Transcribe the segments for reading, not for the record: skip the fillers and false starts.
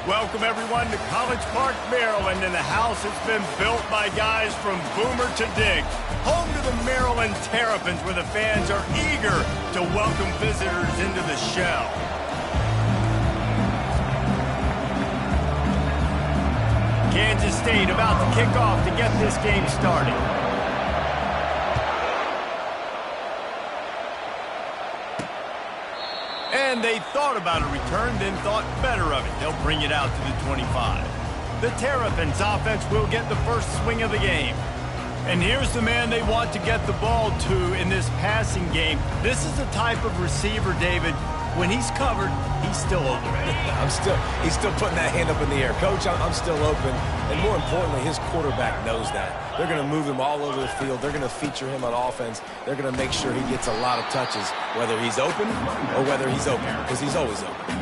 Welcome, everyone, to College Park, Maryland, and the house has been built by guys from Boomer to Dig. Home to the Maryland Terrapins, where the fans are eager to welcome visitors into the shell. Kansas State about to kick off to get this game started. And they thought about a return, then thought better of it. They'll bring it out to the 25. The Terrapins offense will get the first swing of the game. And here's the man they want to get the ball to in this passing game. This is the type of receiver, David, when he's covered, he's still open. He's still putting that hand up in the air. Coach, I'm still open. And more importantly, his quarterback knows that. They're going to move him all over the field. They're going to feature him on offense. They're going to make sure he gets a lot of touches, whether he's open or whether he's open, because he's always open.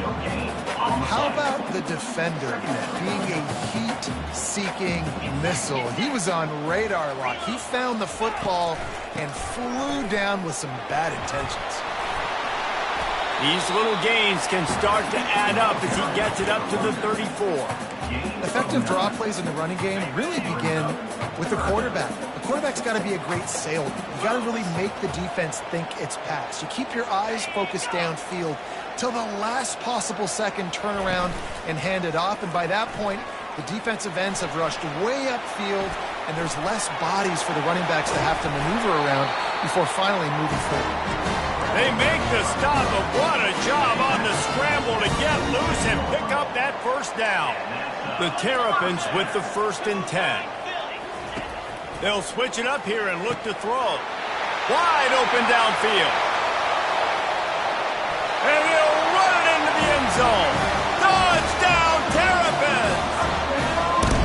How about the defender being a heat-seeking missile? He was on radar lock. He found the football and flew down with some bad intentions. These little gains can start to add up as he gets it up to the 34. Effective draw plays in the running game really begin with the quarterback. The quarterback's got to be a great salesman. You got to really make the defense think it's pass. You keep your eyes focused downfield till the last possible second, turn around and hand it off. And by that point, the defensive ends have rushed way upfield, and there's less bodies for the running backs to have to maneuver around before finally moving forward. They make the stop, but what a job on the scramble to get loose and pick up that first down. The Terrapins with the 1st and 10. They'll switch it up here and look to throw. Wide open downfield. And he'll run it into the end zone. Touchdown, Terrapins!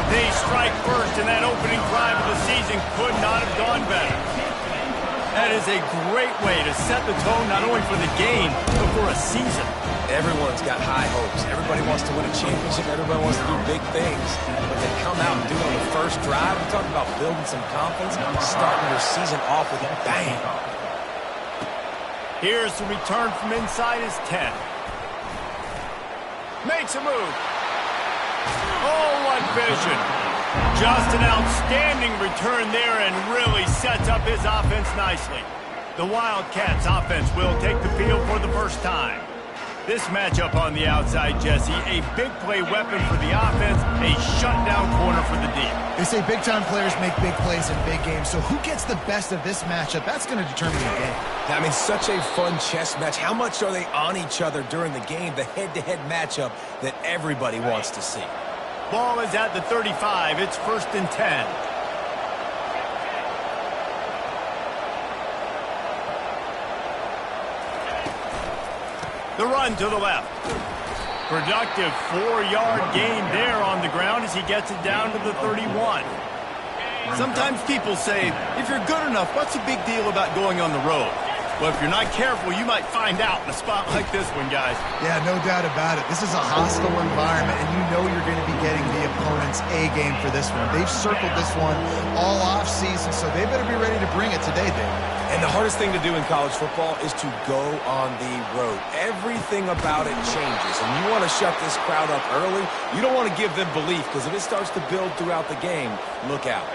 They strike first, and that opening drive of the season could not have gone better. That is a great way to set the tone not only for the game, but for a season. Everyone's got high hopes. Everybody wants to win a championship. Everybody wants to do big things. But they come out and do it on the first drive. We're talking about building some confidence, starting their season off with a bang. Here's the return from inside his 10. Makes a move. Oh, what vision. Just an outstanding return there and really sets up his offense nicely. The Wildcats offense will take the field for the first time. This matchup on the outside, Jesse, a big play weapon for the offense, a shutdown corner for the D. They say big-time players make big plays in big games, so who gets the best of this matchup? That's going to determine the game. I mean, such a fun chess match. How much are they on each other during the game, the head-to-head matchup that everybody wants to see? Ball is at the 35. It's 1st and 10. The run to the left. Productive 4-yard gain there on the ground as he gets it down to the 31. Sometimes people say, if you're good enough, what's the big deal about going on the road? Well, if you're not careful, you might find out in a spot like this one, guys. Yeah, no doubt about it. This is a hostile environment, and you know you're going to be getting the opponent's A-game for this one. They've circled this one all off-season, so they better be ready to bring it today, Dave. And the hardest thing to do in college football is to go on the road. Everything about it changes, and you want to shut this crowd up early. You don't want to give them belief, because if it starts to build throughout the game, look out.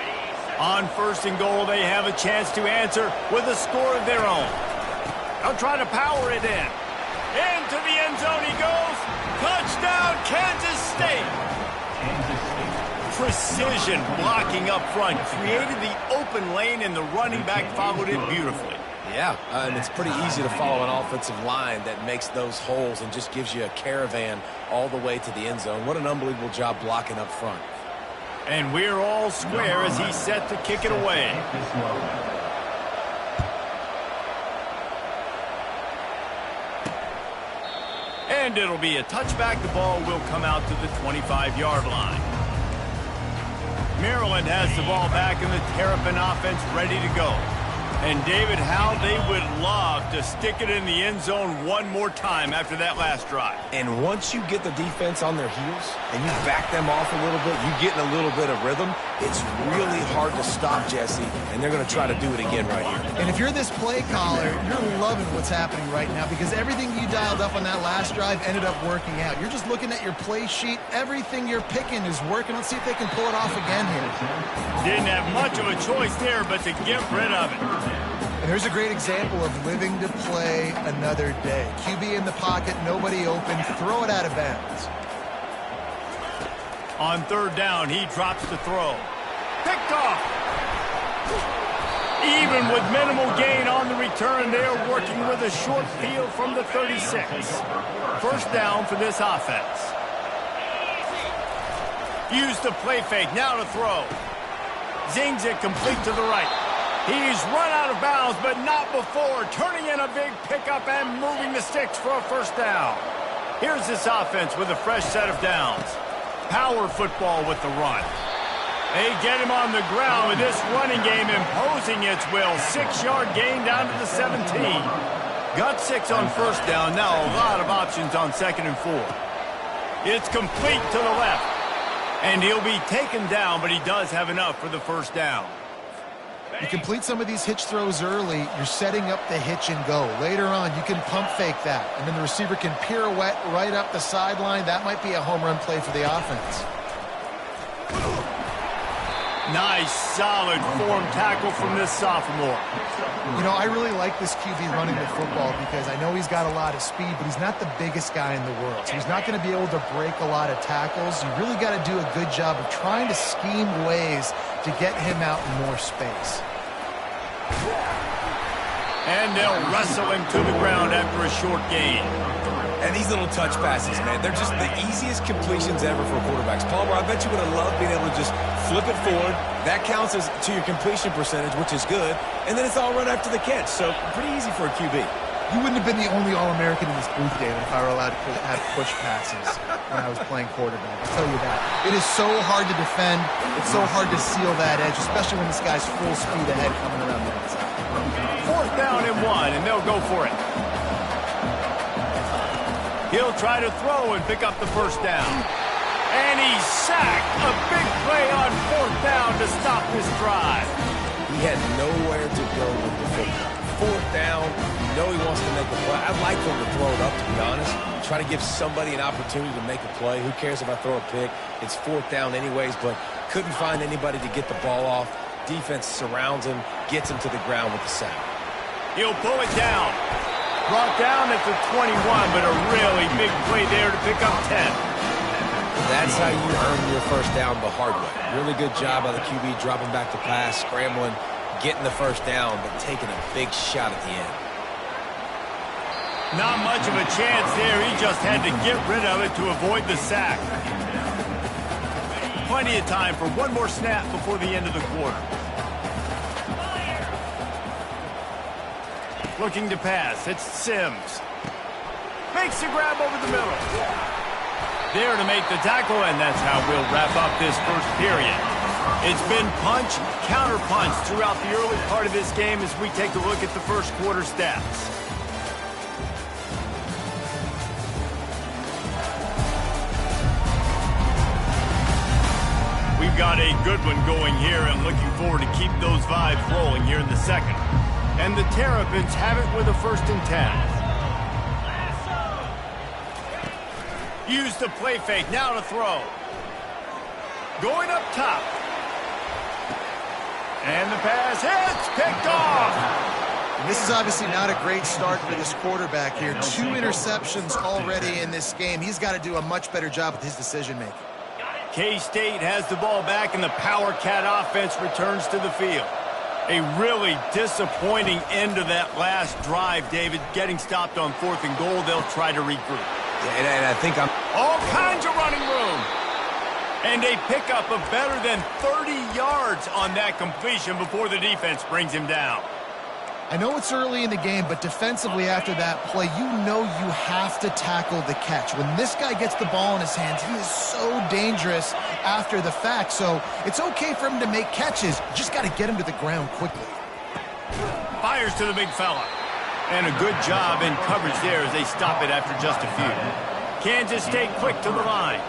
On 1st and goal, they have a chance to answer with a score of their own. They'll try to power it in. Into the end zone he goes. Touchdown, Kansas State. Precision blocking up front. Created the open lane, and the running back followed it beautifully. Yeah, and it's pretty easy to follow an offensive line that makes those holes and just gives you a caravan all the way to the end zone. What an unbelievable job blocking up front. And we're all square as he's set to kick it away. And it'll be a touchback. The ball will come out to the 25-yard line. Maryland has the ball back, and the Terrapin offense ready to go. And David, how they would love to stick it in the end zone one more time after that last drive. And once you get the defense on their heels and you back them off a little bit, you get in a little bit of rhythm, it's really hard to stop, Jesse, and they're going to try to do it again right here. And if you're this play caller, you're loving what's happening right now because everything you dialed up on that last drive ended up working out. You're just looking at your play sheet. Everything you're picking is working. Let's see if they can pull it off again here. Didn't have much of a choice there but to get rid of it. And there's a great example of living to play another day. QB in the pocket, nobody open, throw it out of bounds. On third down, he drops the throw. Picked off. Even with minimal gain on the return, they're working with a short field from the 36. First down for this offense. Use the play fake, now to throw. Zings it complete to the right. He's run out of bounds, but not before turning in a big pickup and moving the sticks for a first down. Here's this offense with a fresh set of downs. Power football with the run. They get him on the ground with this running game imposing its will. 6-yard gain down to the 17. Got 6 on first down. Now a lot of options on 2nd and 4. It's complete to the left. And he'll be taken down, but he does have enough for the first down. You complete some of these hitch throws early, you're setting up the hitch and go. Later on, you can pump fake that, and then the receiver can pirouette right up the sideline. That might be a home run play for the offense. Nice, solid form tackle from this sophomore. You know, I really like this QB running the football because I know he's got a lot of speed, but he's not the biggest guy in the world. So he's not going to be able to break a lot of tackles. You really got to do a good job of trying to scheme ways to get him out in more space. And they'll wrestle him to the ground after a short gain. And these little touch passes, man, they're just the easiest completions ever for quarterbacks. Palmer, I bet you would have loved being able to just flip it forward. That counts as to your completion percentage, which is good. And then it's all run after the catch. So pretty easy for a QB. You wouldn't have been the only All-American in this booth, David, if I were allowed to have push passes when I was playing quarterback. I'll tell you that. It is so hard to defend. It's so hard to seal that edge, especially when this guy's full speed ahead coming around the outside. 4th down and 1, and they'll go for it. He'll try to throw and pick up the first down. And he's sacked. A big play on 4th down to stop this drive. He had nowhere to go with the football. 4th down, you know he wants to make a play. I'd like for him to throw it up, to be honest. Try to give somebody an opportunity to make a play. Who cares if I throw a pick? It's 4th down anyways, but couldn't find anybody to get the ball off. Defense surrounds him, gets him to the ground with the sack. He'll pull it down. Brought down at the 21, but a really big play there to pick up 10. That's how you earn your first down the hard way. Really good job by the QB dropping back to pass, scrambling, getting the first down, but taking a big shot at the end. Not much of a chance there. He just had to get rid of it to avoid the sack. Plenty of time for one more snap before the end of the quarter. Looking to pass. It's Sims. Makes the grab over the middle. There to make the tackle, and that's how we'll wrap up this first period. It's been punch, counter punch throughout the early part of this game as we take a look at the first quarter stats. We've got a good one going here and looking forward to keep those vibes rolling here in the second. And the Terrapins have it with a 1st and 10. Use the play fake, now to throw. Going up top. And the pass hits, picked off. And this is obviously not a great start for this quarterback here. 2 interceptions already in this game. He's got to do a much better job with his decision-making. K-State has the ball back, and the Power Cat offense returns to the field. A really disappointing end to that last drive, David. Getting stopped on 4th and goal, they'll try to regroup. Yeah, and I think all kinds of running room. And a pickup of better than 30 yards on that completion before the defense brings him down. I know it's early in the game, but defensively after that play, you know you have to tackle the catch. When this guy gets the ball in his hands, he is so dangerous after the fact. So it's okay for him to make catches. You just got to get him to the ground quickly. Fires to the big fella. And a good job in coverage there as they stop it after just a few. Kansas State quick to the line.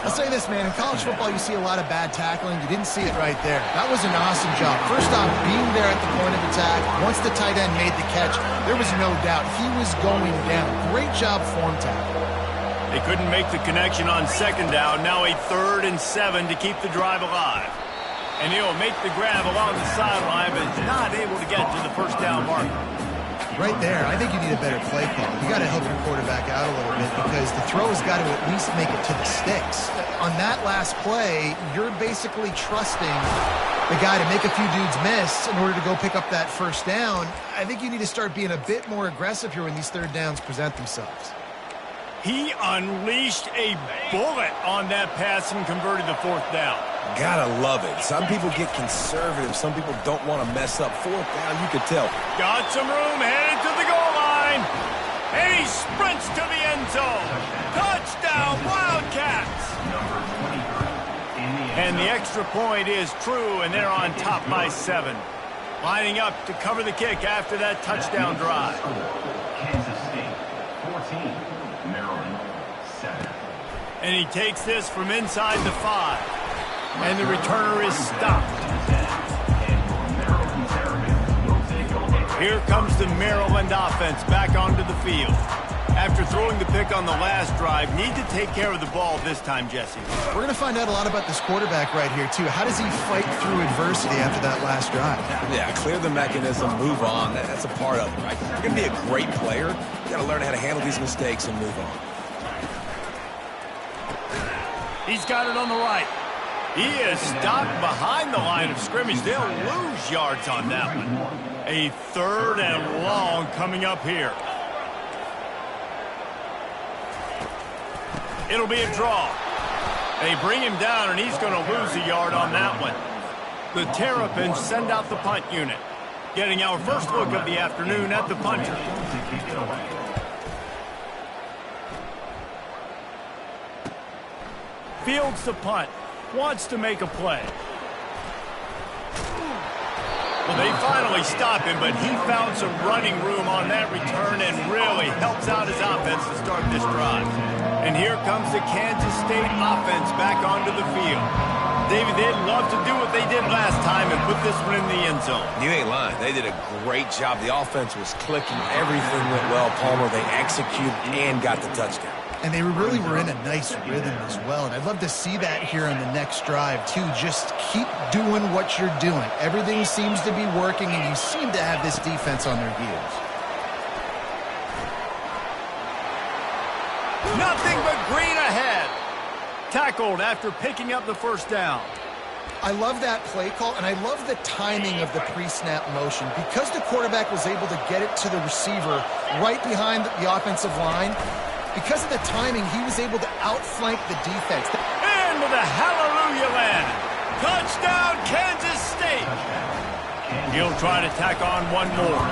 I'll say this, man. In college football, you see a lot of bad tackling. You didn't see it right there. That was an awesome job. First off, being there at the point of attack. Once the tight end made the catch, there was no doubt he was going down. Great job form tackle. They couldn't make the connection on second down. Now a 3rd and 7 to keep the drive alive. And he'll make the grab along the sideline, but is not able to get to the first down marker. Right there, I think you need a better play call. You got to help your quarterback out a little bit because the throw has got to at least make it to the sticks. On that last play, you're basically trusting the guy to make a few dudes miss in order to go pick up that first down. I think you need to start being a bit more aggressive here when these third downs present themselves. He unleashed a bullet on that pass and converted the 4th down. Gotta love it. Some people get conservative. Some people don't want to mess up. 4th down, you could tell. Got some room, headed to the goal line. And he sprints to the end zone. Touchdown, Wildcats. And the extra point is true, and they're on top by 7. Lining up to cover the kick after that touchdown drive. Kansas State, 14. Maryland, 7. And he takes this from inside the 5. And the returner is stopped. Here comes the Maryland offense back onto the field. After throwing the pick on the last drive, need to take care of the ball this time, Jesse. We're going to find out a lot about this quarterback right here, too. How does he fight through adversity after that last drive? Yeah, clear the mechanism, move on. That's a part of it, right? You're going to be a great player. You got to learn how to handle these mistakes and move on. He's got it on the right. He is stopped behind the line of scrimmage. They'll lose yards on that one. A 3rd and long coming up here. It'll be a draw. They bring him down, and he's going to lose a yard on that one. The Terrapins send out the punt unit. Getting our first look of the afternoon at the punter. Fields the punt. Wants to make a play. Well, they finally stop him, but he found some running room on that return and really helps out his offense to start this drive. And here comes the Kansas State offense back onto the field. David, they'd love to do what they did last time and put this one in the end zone. You ain't lying. They did a great job. The offense was clicking. Everything went well, Palmer. They executed and got the touchdown. And they really were in a nice rhythm as well. And I'd love to see that here on the next drive, too. Just keep doing what you're doing. Everything seems to be working, and you seem to have this defense on their heels. Nothing but green ahead. Tackled after picking up the first down. I love that play call, and I love the timing of the pre-snap motion. Because the quarterback was able to get it to the receiver right behind the offensive line, because of the timing, he was able to outflank the defense. Into the hallelujah land. Touchdown, Kansas State. He'll try to tack on one more.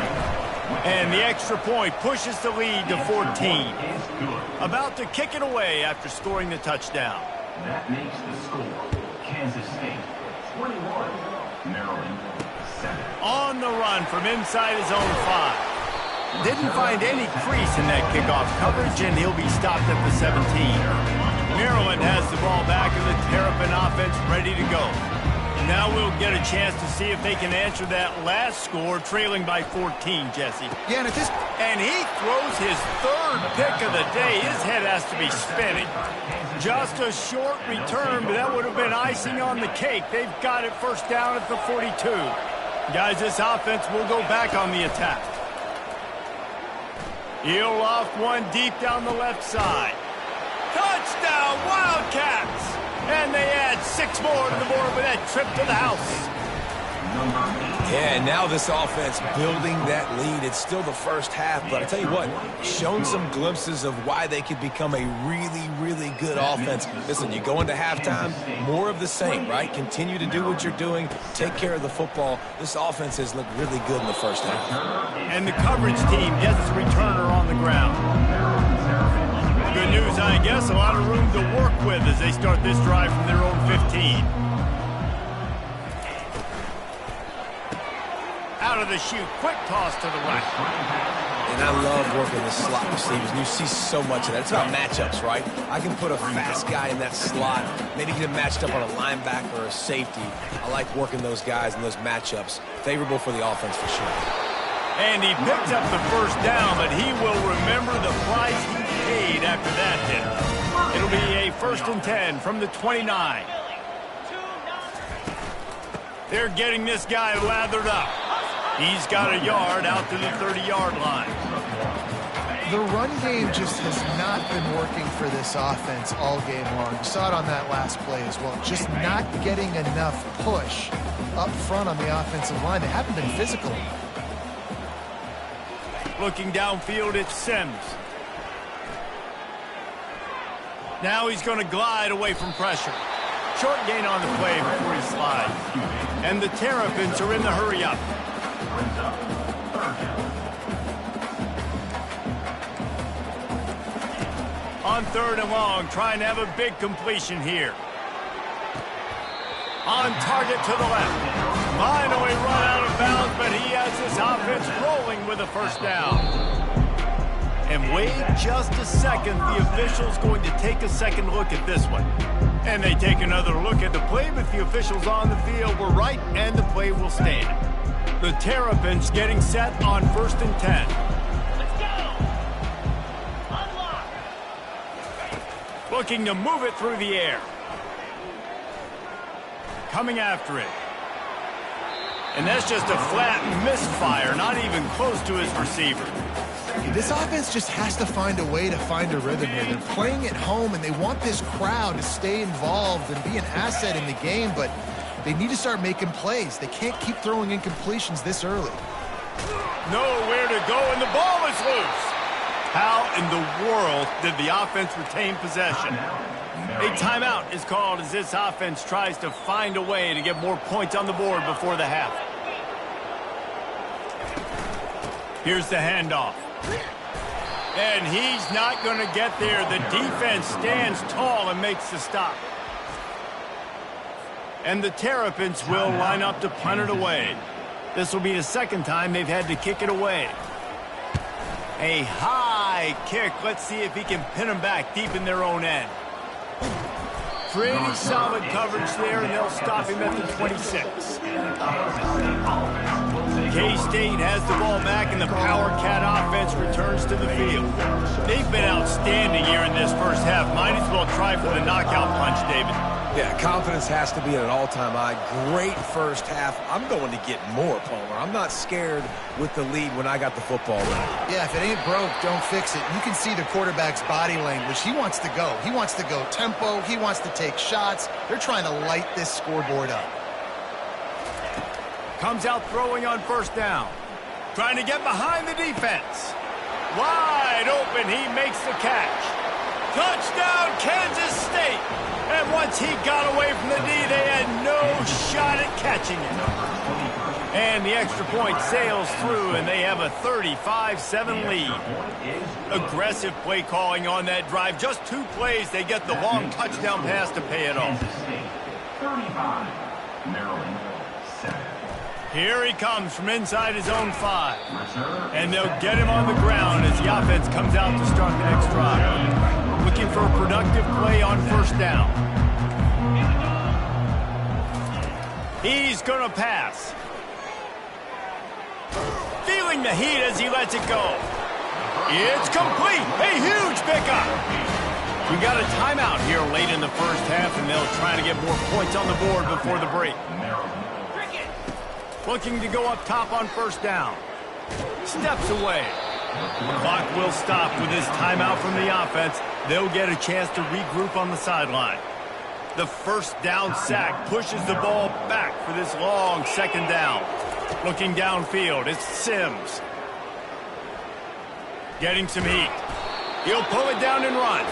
And the extra point pushes the lead to 14. About to kick it away after scoring the touchdown. That makes the score. Kansas State, 21. Maryland, 7. On the run from inside his own 5. Didn't find any crease in that kickoff coverage, and he'll be stopped at the 17. Maryland has the ball back, and the Terrapin offense ready to go. Now we'll get a chance to see if they can answer that last score, trailing by 14, Jesse. Yeah, and he throws his 3rd pick of the day. His head has to be spinning. Just a short return, but that would have been icing on the cake. They've got it first down at the 42. Guys, this offense will go back on the attack. He'll off one deep down the left side. Touchdown, Wildcats! And they add 6 more to the board with that trip to the house. Yeah, and now this offense building that lead. It's still the first half, but I tell you what, shown some glimpses of why they could become a really, really good offense. Listen, you go into halftime, more of the same, right? Continue to do what you're doing, take care of the football. This offense has looked really good in the first half. And the coverage team gets the returner on the ground. Good news, I guess, a lot of room to work with as they start this drive from their own 15. out of the chute. Quick toss to the right. And I love working the slot receivers, and you see so much of that. It's about matchups, right? I can put a fast guy in that slot, maybe get him matched up on a linebacker or a safety. I like working those guys in those matchups. Favorable for the offense for sure. And he picked up the first down, but he will remember the price he paid after that hit. It'll be a 1st and 10 from the 29. They're getting this guy lathered up. He's got a yard out to the 30-yard line. The run game just has not been working for this offense all game long. You saw it on that last play as well. Just not getting enough push up front on the offensive line. They haven't been physical. Looking downfield, it's Sims. Now he's going to glide away from pressure. Short gain on the play before he slides. And the Terrapins are in the hurry-up. On 3rd and long, trying to have a big completion here. On target to the left. Finally run out of bounds, but he has his offense rolling with a first down. And wait just a second, the official's going to take a second look at this one. And they take another look at the play, but the officials on the field were right, and the play will stand. The Terrapins getting set on 1st and 10. Let's go! Unlock! Looking to move it through the air. Coming after it. And that's just a flat misfire, not even close to his receiver. This offense just has to find a way to find a rhythm here. They're playing at home, and they want this crowd to stay involved and be an asset in the game, but they need to start making plays. They can't keep throwing incompletions this early. Nowhere to go, and the ball is loose. How in the world did the offense retain possession? A timeout is called as this offense tries to find a way to get more points on the board before the half. Here's the handoff. And he's not going to get there. The defense stands tall and makes the stop. And the Terrapins will line up to punt it away. This will be the second time they've had to kick it away. A high kick. Let's see if he can pin them back deep in their own end. Pretty solid coverage there, and they'll stop him at the 26. K-State has the ball back, and the Power Cat offense returns to the field. They've been outstanding here in this first half. Might as well try for the knockout punch, David. Yeah, confidence has to be at an all-time high. Great first half. I'm going to get more, Palmer. I'm not scared with the lead when I got the football ready. Yeah, if it ain't broke, don't fix it. You can see the quarterback's body language. He wants to go. He wants to go tempo. He wants to take shots. They're trying to light this scoreboard up. Comes out throwing on 1st down. Trying to get behind the defense. Wide open, he makes the catch. Touchdown, Kansas State. And once he got away from the D, they had no shot at catching it. And the extra point sails through, and they have a 35-7 lead. Aggressive play calling on that drive. Just 2 plays, they get the long touchdown pass to pay it off. 35, Maryland, 7. Here he comes from inside his own 5. And they'll get him on the ground as the offense comes out to start the next drive. Looking for a productive play on 1st down. He's going to pass. Feeling the heat as he lets it go. It's complete. A huge pickup. We got a timeout here late in the first half, and they'll try to get more points on the board before the break. Looking to go up top on 1st down. Steps away. The clock will stop with this timeout from the offense. They'll get a chance to regroup on the sideline. The 1st down sack pushes the ball back for this long 2nd down. Looking downfield, it's Sims. Getting some heat. He'll pull it down and run.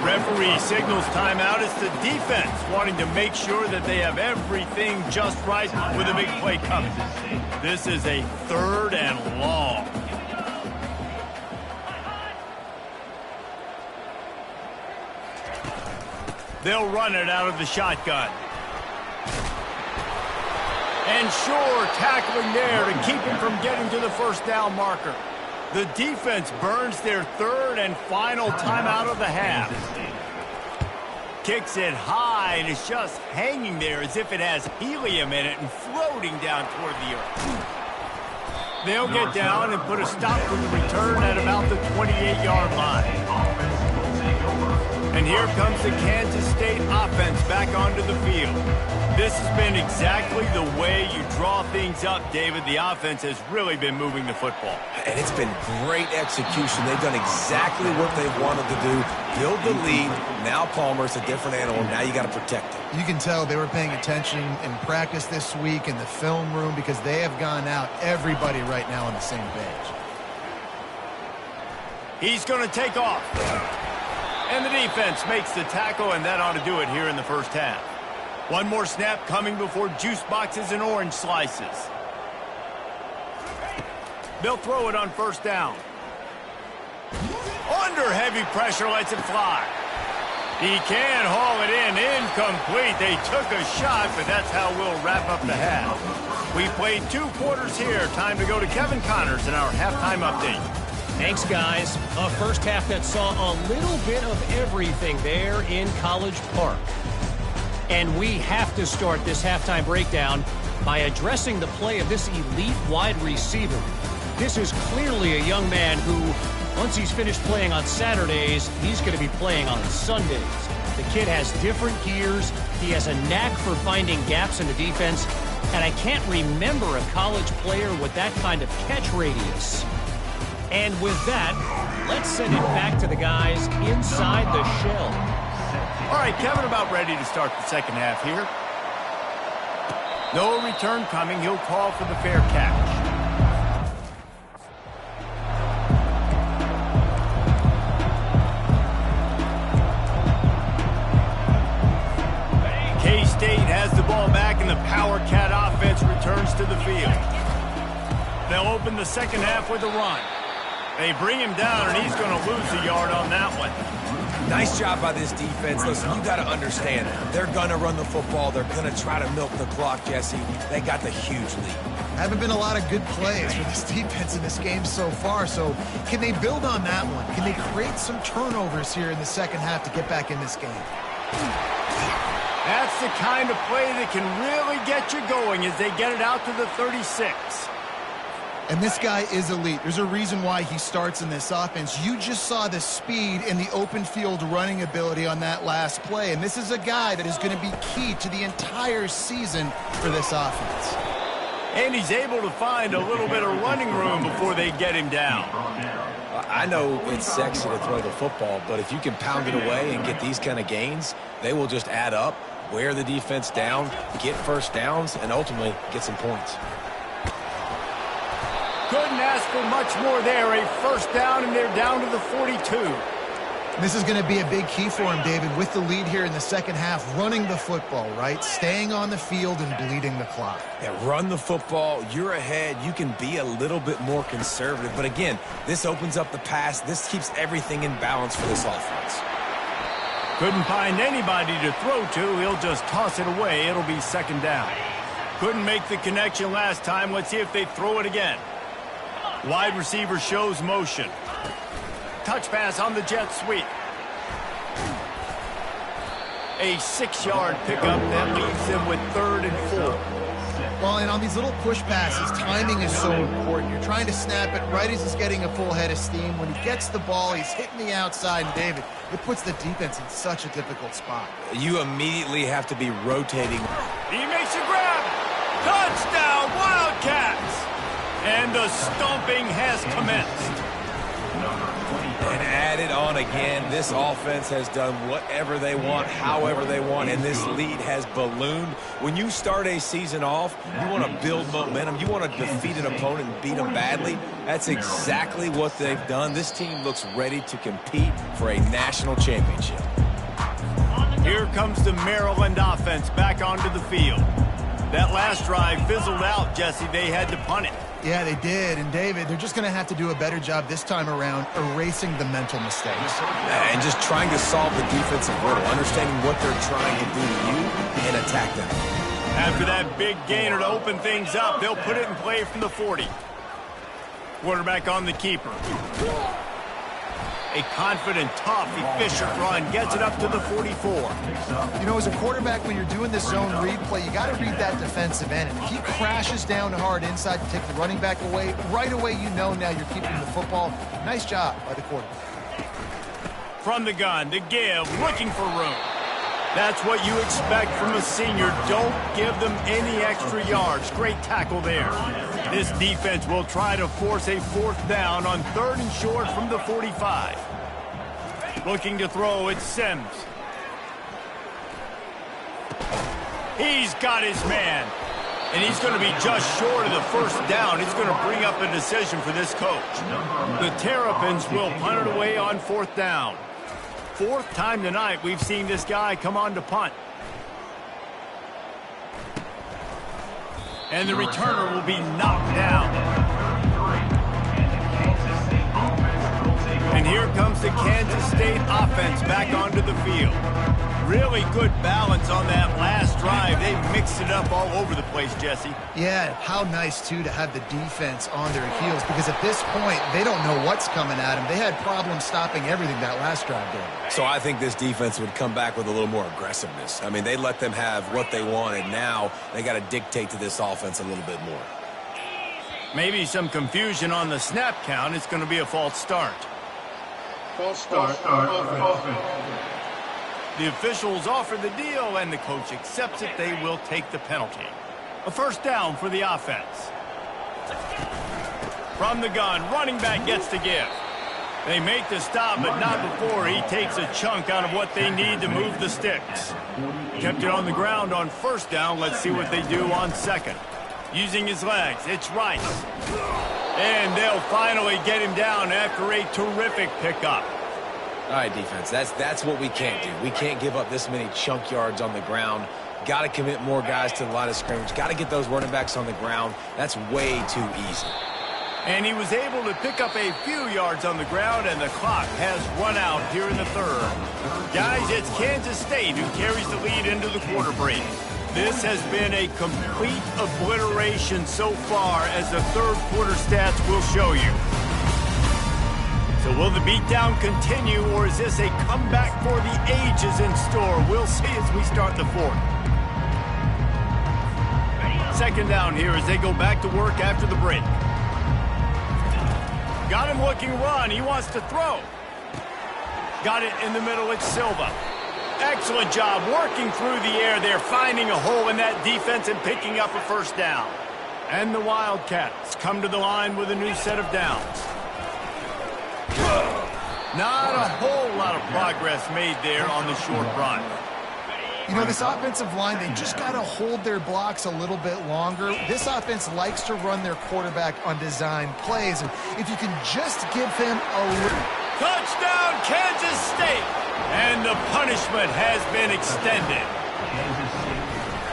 Referee signals timeout. It's the defense wanting to make sure that they have everything just right with a big play coming. This is a 3rd and long. They'll run it out of the shotgun. And sure, tackling there to keep him from getting to the first down marker. The defense burns their third and final timeout of the half. Kicks it high, and it's just hanging there as if it has helium in it and floating down toward the earth. They'll get down and put a stop to the return at about the 28-yard line. And here comes the Kansas State offense back onto the field. This has been exactly the way you draw things up, David. The offense has really been moving the football. And it's been great execution. They've done exactly what they wanted to do. Build the lead. Now Palmer's a different animal. Now you got to protect him. You can tell they were paying attention in practice this week in the film room because they have gone out, everybody right now on the same page. He's going to take off. And the defense makes the tackle, and that ought to do it here in the first half. One more snap coming before juice boxes and orange slices. They'll throw it on first down. Under heavy pressure, lets it fly. He can haul it in, incomplete. They took a shot, but that's how we'll wrap up the half. We played 2 quarters here. Time to go to Kevin Connors in our halftime update. Thanks, guys. A first half that saw a little bit of everything there in College Park. And we have to start this halftime breakdown by addressing the play of this elite wide receiver. This is clearly a young man who, once he's finished playing on Saturdays, he's going to be playing on Sundays. The kid has different gears. He has a knack for finding gaps in the defense. And I can't remember a college player with that kind of catch radius. And with that, let's send it back to the guys inside the shell. All right, Kevin, about ready to start the second half here. No return coming. He'll call for the fair catch. K-State has the ball back, and the Power Cat offense returns to the field. They'll open the second half with a run. They bring him down, and he's going to lose a yard on that one. Nice job by this defense. Listen, you got to understand, they're going to run the football. They're going to try to milk the clock, Jesse. They got the huge lead. Haven't been a lot of good plays for this defense in this game so far, so can they build on that one? Can they create some turnovers here in the second half to get back in this game? That's the kind of play that can really get you going as they get it out to the 36. And this guy is elite. There's a reason why he starts in this offense. You just saw the speed and the open field running ability on that last play. And this is a guy that is going to be key to the entire season for this offense. And he's able to find a little bit of running room before they get him down. I know it's sexy to throw the football, but if you can pound it away and get these kind of gains, they will just add up, wear the defense down, get first downs, and ultimately get some points. Couldn't ask for much more there. A first down, and they're down to the 42. This is going to be a big key for him, David, with the lead here in the second half, running the football, right? Staying on the field and bleeding the clock. Yeah, run the football. You're ahead. You can be a little bit more conservative. But again, this opens up the pass. This keeps everything in balance for this offense. Couldn't find anybody to throw to. He'll just toss it away. It'll be second down. Couldn't make the connection last time. Let's see if they throw it again. Wide receiver shows motion. Touch pass on the jet sweep. A 6-yard pickup that leaves them with 3rd and 4. Well, and on these little push passes, timing is so important. You're trying to snap it right as he's getting a full head of steam. When he gets the ball, he's hitting the outside, and David, it puts the defense in such a difficult spot. You immediately have to be rotating. He makes a grab. Touchdown, Wildcats! And the stomping has commenced. And added on again, this offense has done whatever they want, however they want, and this lead has ballooned. When you start a season off, you want to build momentum. You want to defeat an opponent and beat them badly. That's exactly what they've done. This team looks ready to compete for a national championship. Here comes the Maryland offense back onto the field. That last drive fizzled out, Jesse. They had to punt it. Yeah, they did. And, David, they're just going to have to do a better job this time around erasing the mental mistakes. And just trying to solve the defensive riddle, understanding what they're trying to do to you and attack them. After that big gainer to open things up, they'll put it in play from the 40. Quarterback on the keeper. A confident, tough, efficient run gets it up to the 44. You know, as a quarterback, when you're doing this zone read play, you got to read that defensive end. If he crashes down hard inside to take the running back away, right away you know now you're keeping the football. Nice job by the quarterback. From the gun, to give, looking for room. That's what you expect from a senior. Don't give them any extra yards. Great tackle there. This defense will try to force a 4th down on 3rd and short from the 45. Looking to throw, it's Sims. He's got his man. And he's going to be just short of the 1st down. It's going to bring up a decision for this coach. The Terrapins will punt it away on 4th down. 4th time tonight we've seen this guy come on to punt. And the returner will be knocked down. And here comes the Kansas State offense back onto the field. Really good balance on that last drive. They mixed it up all over the place, Jesse. Yeah, how nice, too, to have the defense on their heels, because at this point, they don't know what's coming at them. They had problems stopping everything that last drive did. So I think this defense would come back with a little more aggressiveness. I mean, they let them have what they wanted. Now they got to dictate to this offense a little bit more. Maybe some confusion on the snap count. It's going to be a false start. False start. The officials offer the deal, and the coach accepts it. They will take the penalty. A 1st down for the offense. From the gun, running back gets to give. They make the stop, but not before he takes a chunk out of what they need to move the sticks. Kept it on the ground on 1st down. Let's see what they do on 2nd. Using his legs, it's Rice. And they'll finally get him down after a terrific pickup. All right, defense, that's what we can't do. We can't give up this many chunk yards on the ground. Got to commit more guys to the line of scrimmage. Got to get those running backs on the ground. That's way too easy. And he was able to pick up a few yards on the ground, and the clock has run out here in the 3rd. Guys, it's Kansas State who carries the lead into the quarter break. This has been a complete obliteration so far, as the 3rd quarter stats will show you. So will the beatdown continue, or is this a comeback for the ages in store? We'll see as we start the 4th. 2nd down here as they go back to work after the break. Got him looking run. He wants to throw. Got it in the middle. It's Silva. Excellent job working through the air there, finding a hole in that defense and picking up a 1st down. And the Wildcats come to the line with a new set of downs. Not a whole lot of progress made there on the short run. You know, this offensive line, they just got to hold their blocks a little bit longer. This offense likes to run their quarterback on design plays. And if you can just give him a little... Touchdown, Kansas State! And the punishment has been extended.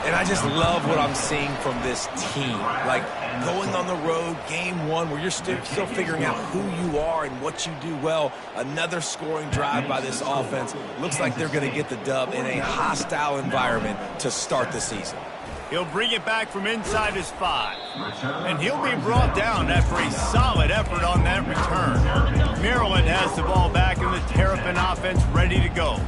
And I just love what I'm seeing from this team. Like, going on the road, game 1, where you're still figuring out who you are and what you do well. Another scoring drive by this offense. Looks like they're going to get the dub in a hostile environment to start the season. He'll bring it back from inside his 5. And he'll be brought down after a solid effort on that return. Maryland has the ball back, and the Terrapin offense ready to go.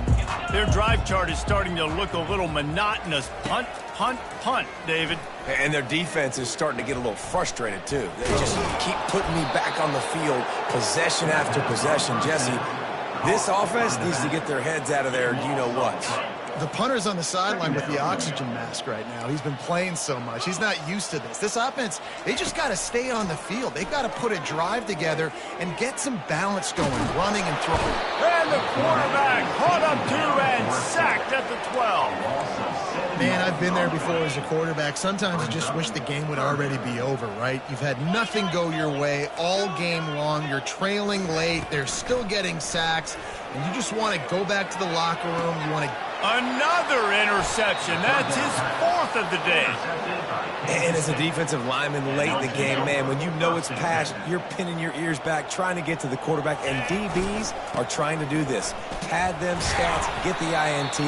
Their drive chart is starting to look a little monotonous. Punt, punt, punt, David. And their defense is starting to get a little frustrated, too. They just keep putting me back on the field, possession after possession. Jesse, this offense needs to get their heads out of their you-know-whats. The punter's on the sideline with the oxygen mask right now. He's been playing so much. He's not used to this. This offense, they just got to stay on the field. They've got to put a drive together and get some balance going, running and throwing. And the quarterback caught up to and sacked at the 12. Man, I've been there before as a quarterback. Sometimes you just wish the game would already be over, right? You've had nothing go your way all game long. You're trailing late. They're still getting sacks. And you just want to go back to the locker room. You want to... Another interception. That's his 4th of the day. And as a defensive lineman late in the game, man, when you know it's past, you're pinning your ears back, trying to get to the quarterback, and DBs are trying to do this. Pad them stats, get the INT.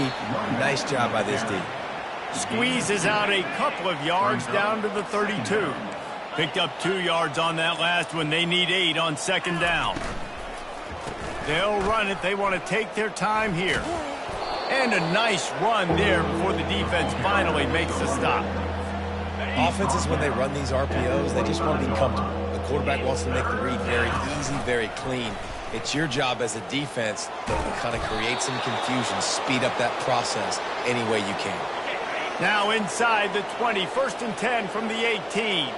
Nice job by this D. Squeezes out a couple of yards down to the 32. Picked up 2 yards on that last one. They need 8 on second down. They'll run it. They want to take their time here. And a nice run there before the defense finally makes the stop. Offenses, when they run these RPOs, they just want to be comfortable. The quarterback wants to make the read very easy, very clean. It's your job as a defense to kind of create some confusion, speed up that process any way you can. Now inside the 20, 1st and 10 from the 18.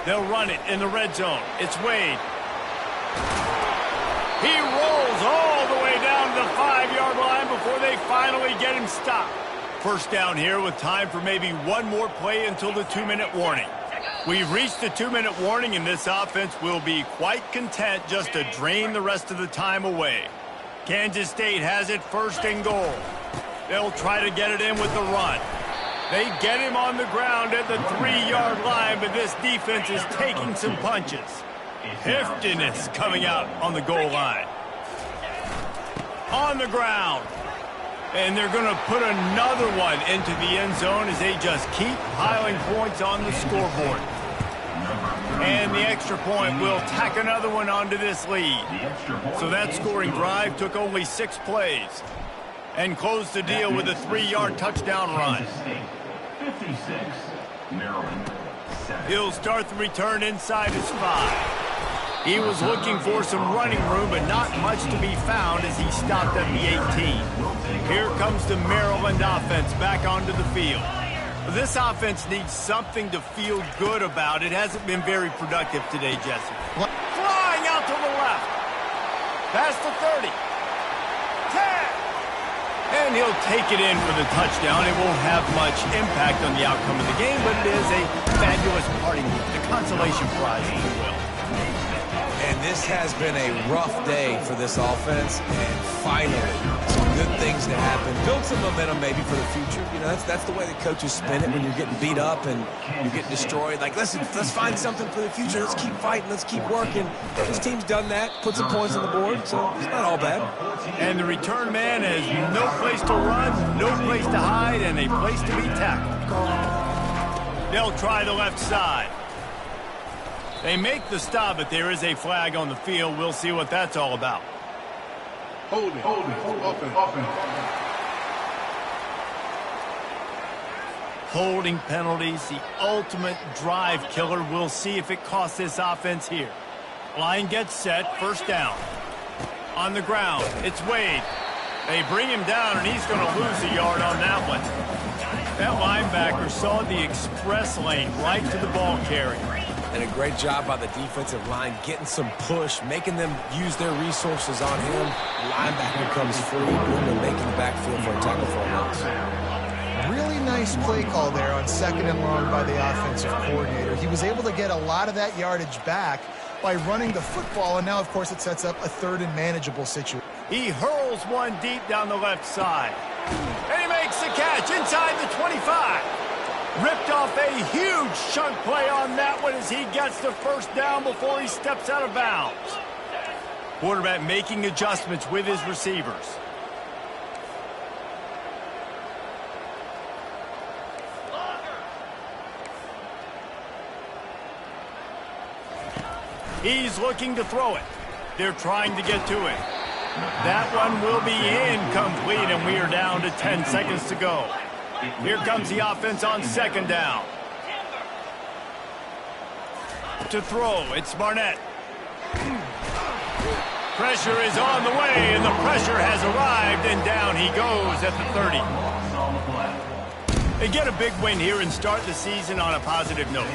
They'll run it in the red zone. It's Wade. He rolls all the way down to the 5-yard line before they finally get him stopped. First down here with time for maybe one more play until the 2-minute warning. We've reached the 2-minute warning, and this offense will be quite content just to drain the rest of the time away. Kansas State has it 1st and goal. They'll try to get it in with the run. They get him on the ground at the 3-yard line, but this defense is taking some punches. Heftiness coming out on the goal line. On the ground. And they're going to put another one into the end zone as they just keep piling points on the scoreboard. And the extra point will tack another one onto this lead. So that scoring drive took only 6 plays and closed the deal with a 3-yard touchdown run. 56, Maryland. He'll start the return inside his 5. He was looking for some running room, but not much to be found as he stopped at the 18. Here comes the Maryland offense back onto the field. This offense needs something to feel good about. It hasn't been very productive today, Jesse. Flying out to the left. Past the 30. 10. And he'll take it in for the touchdown. It won't have much impact on the outcome of the game, but it is a fabulous parting gift, a consolation prize, if you will. And this has been a rough day for this offense, and finally, some good things to happen. Build some momentum maybe for the future. You know, that's the way the coaches spin it when you're getting beat up and you're getting destroyed. Like, let's find something for the future. Let's keep fighting. Let's keep working. This team's done that, put some points on the board, so it's not all bad. And the return man has no place to run, no place to hide, and a place to be tackled. They'll try the left side. They make the stop, but there is a flag on the field. We'll see what that's all about. Holding. Offense. Holding penalties, the ultimate drive killer. We'll see if it costs this offense here. Line gets set, 1st down. On the ground, it's Wade. They bring him down, and he's going to lose a yard on that one. That linebacker saw the express lane right to the ball carrier. And a great job by the defensive line, getting some push, making them use their resources on him. Linebacker comes free, and making the backfield for a tackle for a loss. Really nice play call there on 2nd and long by the offensive coordinator. He was able to get a lot of that yardage back by running the football, and now, of course, it sets up a 3rd and manageable situation. He hurls one deep down the left side. And he makes the catch inside the 25. Ripped off a huge chunk play on that one as he gets the 1st down before he steps out of bounds. Quarterback making adjustments with his receivers. He's looking to throw it. They're trying to get to it. That one will be incomplete, and we are down to 10 seconds to go. Here comes the offense on 2nd down. To throw, it's Barnett. Pressure is on the way, and the pressure has arrived, and down he goes at the 30. They get a big win here and start the season on a positive note.